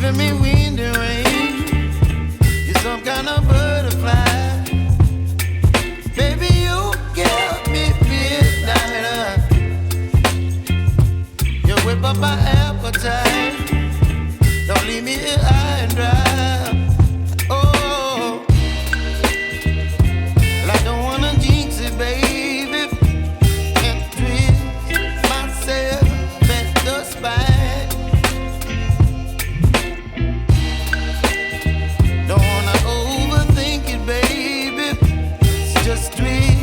giving me wind and rain. You're some kind of butterfly. Baby, you give me midnight. You whip up my appetite. Don't leave me here high and dry. Oh, well, I don't wanna jinx it, baby. Can't twist myself at the spine. Don't wanna overthink it, baby. It's just twist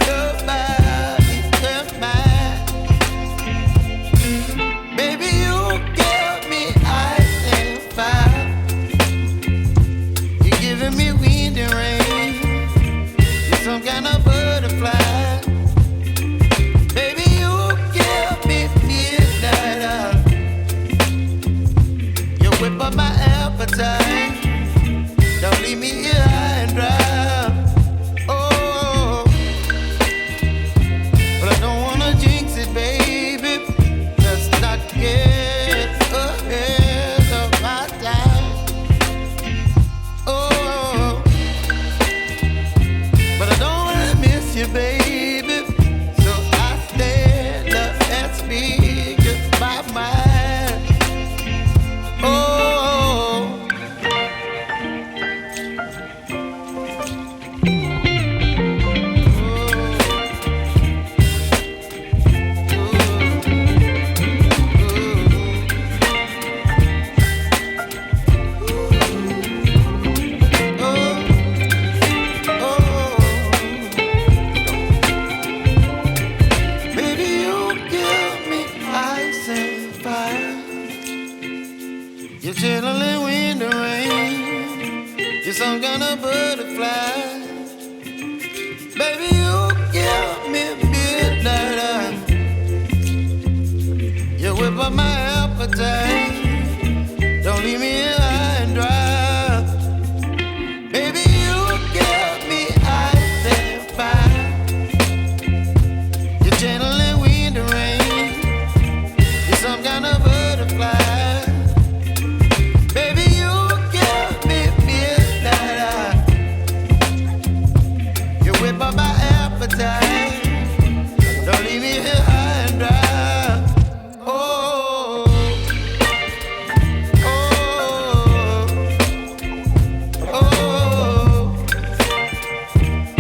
your body and mine. Baby, you give me ice and fire. You're giving me wind and rain. You're some kind of butterfly. Baby, you give me midnight. You whip up my appetite. Don't leave me here high and dry. Oh, but I don't wanna jinx it, baby. Let's not get ahead of my time. Oh, but I don't wanna miss you, baby. So I stand up and speak my mind. Oh. Baby, you give me ice and fire. You're chilling wind and rain. You're some kind of butterfly. Baby, you give me midnight. You whip up my appetite. Don't leave me here high and dry. Baby, you give me ice and fire. You're channeling wind and rain. You're some kind of butterfly. Baby, you give me midnight. You whip up my appetite. Don't leave me here high and dry. Oh, oh, oh,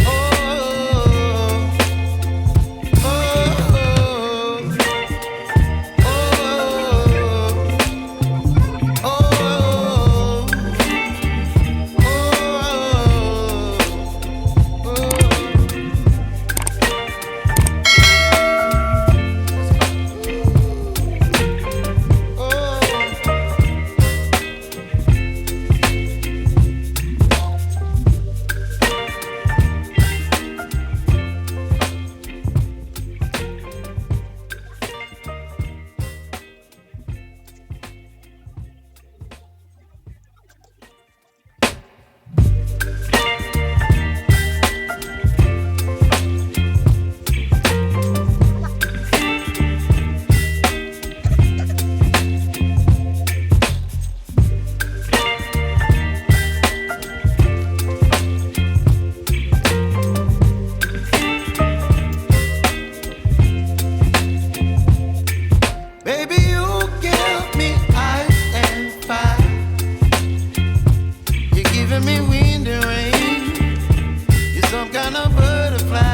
oh, baby, you give me ice and fire. You're giving me wind and rain. You're some kind of butterfly.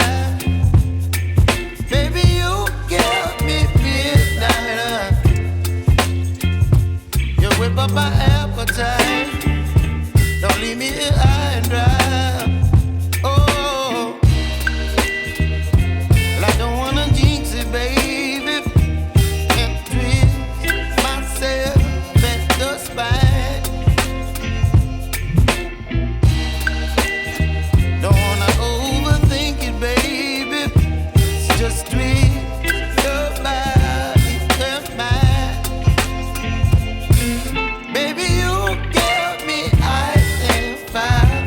Baby, you give me midnight. You whip up my appetite. Don't leave me here high and dry. Oh, well, I don't wanna jinx it, baby. Can't twist myself at the spine. Don't wanna overthink it, baby. It's just twist your body and mine. Baby, you give me ice and fire.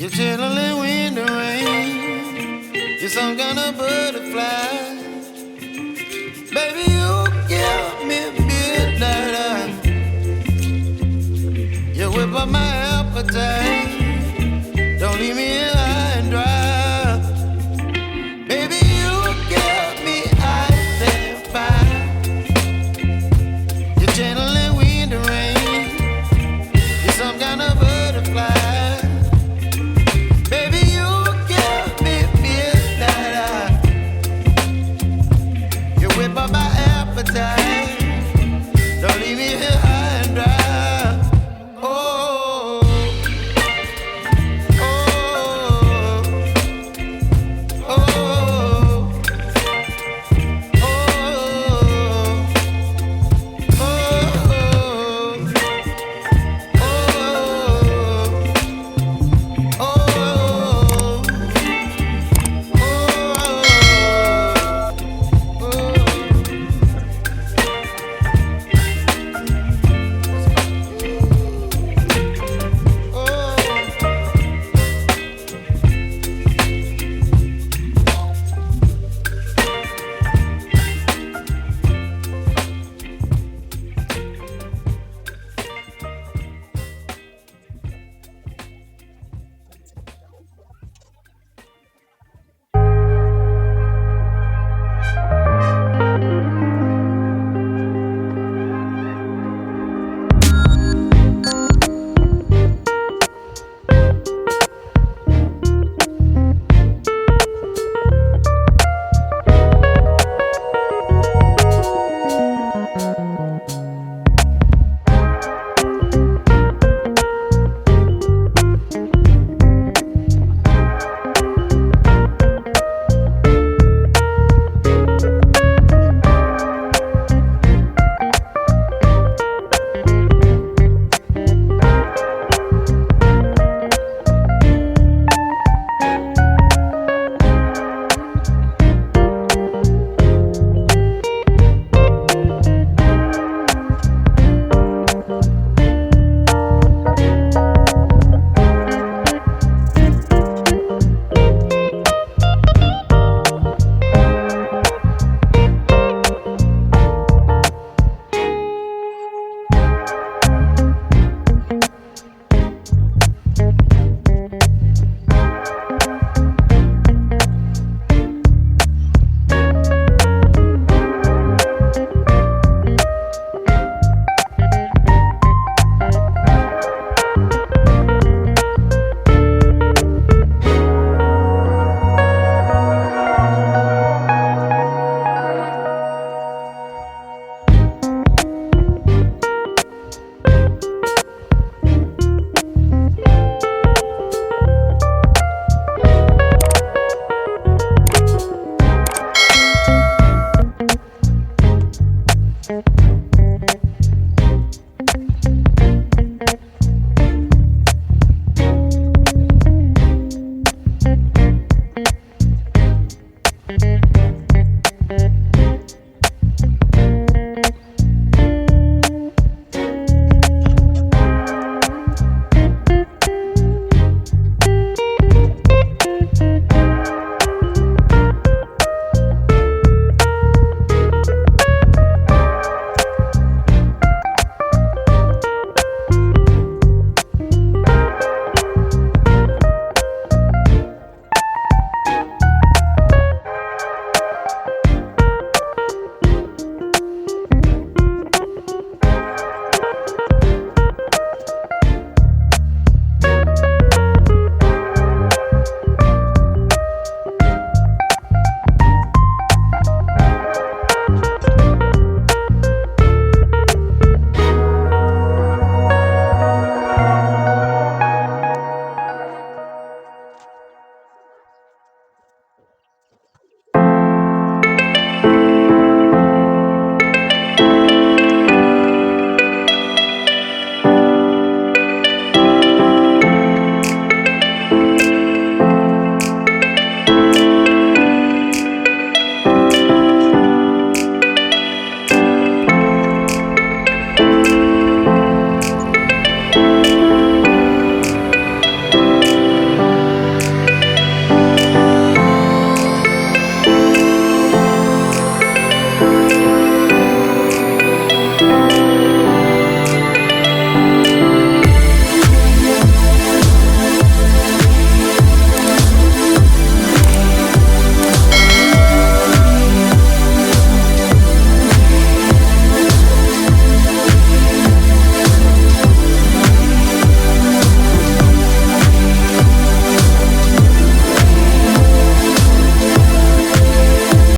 You're chilling in the rain. You're some kind of butterfly. Baby, you give me midnight. You whip up my appetite. Don't leave me here